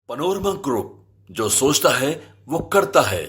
Panorama group, जो सोचता है वो करता है।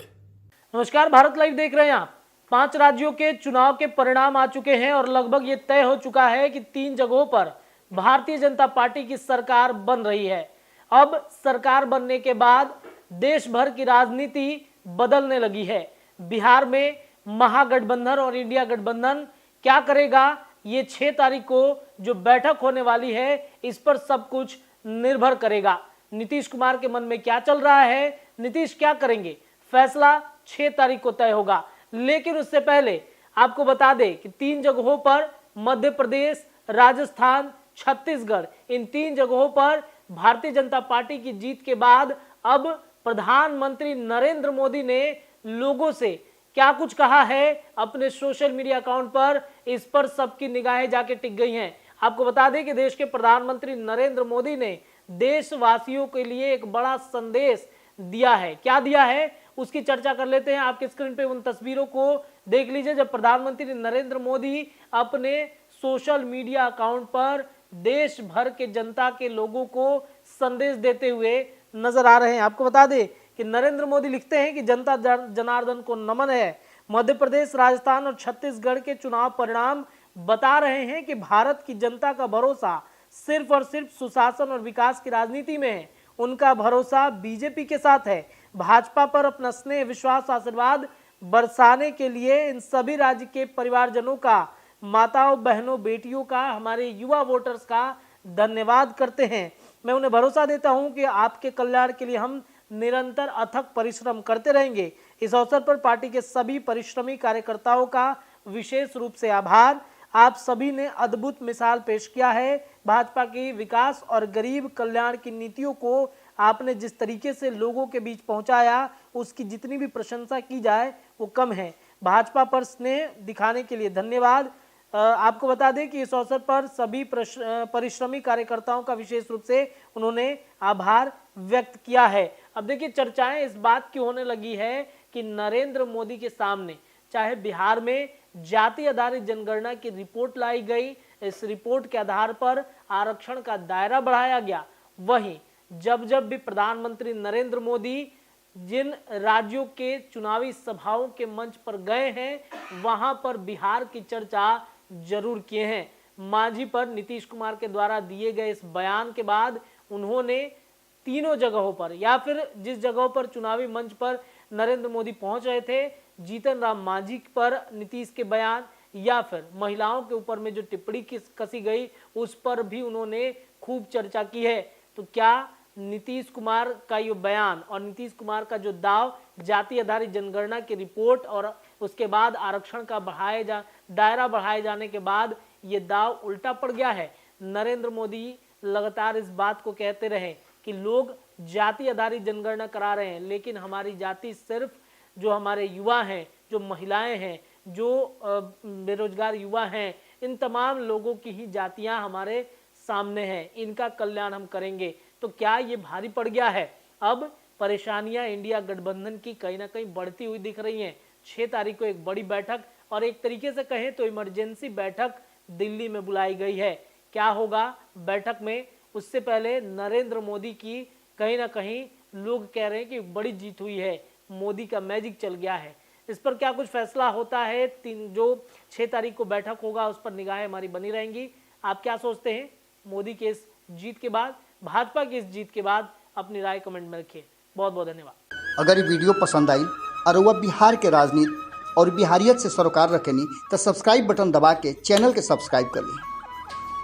नमस्कार, भारत लाइव देख रहे हैं आप। 5 राज्यों के चुनाव के परिणाम आ चुके हैं और लगभग ये तय हो चुका है कि 3 जगहों पर भारतीय जनता पार्टी की सरकार बन रही है। अब सरकार बनने के बाद देश भर की राजनीति बदलने लगी है। बिहार में महागठबंधन और इंडिया गठबंधन क्या करेगा, ये 6 तारीख को जो बैठक होने वाली है, इस पर सब कुछ निर्भर करेगा। नीतीश कुमार के मन में क्या चल रहा है, नीतीश क्या करेंगे, फैसला 6 तारीख को तय होगा। लेकिन उससे पहले आपको बता दें कि 3 जगहों पर, मध्य प्रदेश, राजस्थान, छत्तीसगढ़, इन 3 जगहों पर भारतीय जनता पार्टी की जीत के बाद अब प्रधानमंत्री नरेंद्र मोदी ने लोगों से क्या कुछ कहा है अपने सोशल मीडिया अकाउंट पर, इस पर सबकी निगाहें जाके टिक गई हैं। आपको बता दें कि देश के प्रधानमंत्री नरेंद्र मोदी ने देशवासियों के लिए एक बड़ा संदेश दिया है। क्या दिया है उसकी चर्चा कर लेते हैं। आपके स्क्रीन पे उन तस्वीरों को देख लीजिए जब प्रधानमंत्री नरेंद्र मोदी अपने सोशल मीडिया अकाउंट पर देश भर के जनता के लोगों को संदेश देते हुए नजर आ रहे हैं। आपको बता दें कि नरेंद्र मोदी लिखते हैं कि जनता जनार्दन को नमन है। मध्य प्रदेश, राजस्थान और छत्तीसगढ़ के चुनाव परिणाम बता रहे हैं कि भारत की जनता का भरोसा सिर्फ और सिर्फ सुशासन और विकास की राजनीति में है। उनका भरोसा बीजेपी के साथ है। भाजपा पर अपना स्नेह, विश्वास, आशीर्वाद बरसाने के लिए इन सभी राज्य के परिवारजनों का, माताओं, बहनों, बेटियों का, हमारे युवा वोटर्स का धन्यवाद करते हैं। मैं उन्हें भरोसा देता हूं कि आपके कल्याण के लिए हम निरंतर अथक परिश्रम करते रहेंगे। इस अवसर पर पार्टी के सभी परिश्रमी कार्यकर्ताओं का विशेष रूप से आभार। आप सभी ने अद्भुत मिसाल पेश किया है। भाजपा की विकास और गरीब कल्याण की नीतियों को आपने जिस तरीके से लोगों के बीच पहुंचाया, उसकी जितनी भी प्रशंसा की जाए वो कम है। भाजपा पर स्नेह दिखाने के लिए धन्यवाद। आपको बता दें कि इस अवसर पर सभी परिश्रमी कार्यकर्ताओं का विशेष रूप से उन्होंने आभार व्यक्त किया है। अब देखिए, चर्चाएं इस बात की होने लगी है कि नरेंद्र मोदी के सामने चाहे बिहार में जाति आधारित जनगणना की रिपोर्ट लाई गई, इस रिपोर्ट के आधार पर आरक्षण का दायरा बढ़ाया गया, वहीं जब जब भी प्रधानमंत्री नरेंद्र मोदी जिन राज्यों के चुनावी सभाओं के मंच पर गए हैं, वहां पर बिहार की चर्चा जरूर किए हैं। मांझी पर नीतीश कुमार के द्वारा दिए गए इस बयान के बाद उन्होंने तीनों जगहों पर, या फिर जिस जगहों पर चुनावी मंच पर नरेंद्र मोदी पहुंच रहे थे, जीतन राम मांझी पर नीतीश के बयान, या फिर महिलाओं के ऊपर में जो टिप्पणी कसी गई उस पर भी उन्होंने खूब चर्चा की है। तो क्या नीतीश कुमार का ये बयान और नीतीश कुमार का जो दाव जाति आधारित जनगणना की रिपोर्ट और उसके बाद आरक्षण का दायरा बढ़ाए जाने के बाद ये दाव उल्टा पड़ गया है? नरेंद्र मोदी लगातार इस बात को कहते रहे कि लोग जाति आधारित जनगणना करा रहे हैं, लेकिन हमारी जाति सिर्फ जो हमारे युवा हैं, जो महिलाएं हैं, जो बेरोजगार युवा हैं, इन तमाम लोगों की ही जातियां हमारे सामने हैं, इनका कल्याण हम करेंगे। तो क्या ये भारी पड़ गया है? अब परेशानियां इंडिया गठबंधन की कहीं ना कहीं बढ़ती हुई दिख रही हैं। 6 तारीख को एक बड़ी बैठक और एक तरीके से कहें तो इमरजेंसी बैठक दिल्ली में बुलाई गई है। क्या होगा बैठक में, उससे पहले नरेंद्र मोदी की कहीं ना कहीं लोग कह रहे हैं कि बड़ी जीत हुई है, मोदी का मैजिक चल गया है। इस पर क्या कुछ फैसला होता है, जो 6 तारीख को बैठक होगा उस पर निगाहें हमारी बनी रहेंगी। आप क्या सोचते हैं मोदी के इस जीत के बाद, भाजपा की इस जीत के बाद? अपनी राय कमेंट में रखिए। बहुत बहुत धन्यवाद। अगर ये वीडियो पसंद आई और वह बिहार के राजनीति और बिहारियत से सरोकार रखेनी तो सब्सक्राइब बटन दबा के चैनल के सब्सक्राइब कर ली।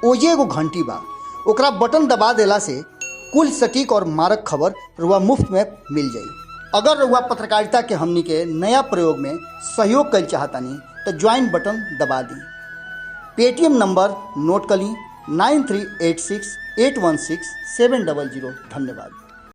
ओजे एगो घंटी बा, ओकरा बटन दबा देला से कुल सटीक और मारक खबर रुआ मुफ्त में मिल जाई। अगर रुआ पत्रकारिता के हमनी के नया प्रयोग में सहयोग कर चाहतानी तो ज्वाइन बटन दबा दी। पेटीएम नंबर नोट कर ली 9386816700। धन्यवाद।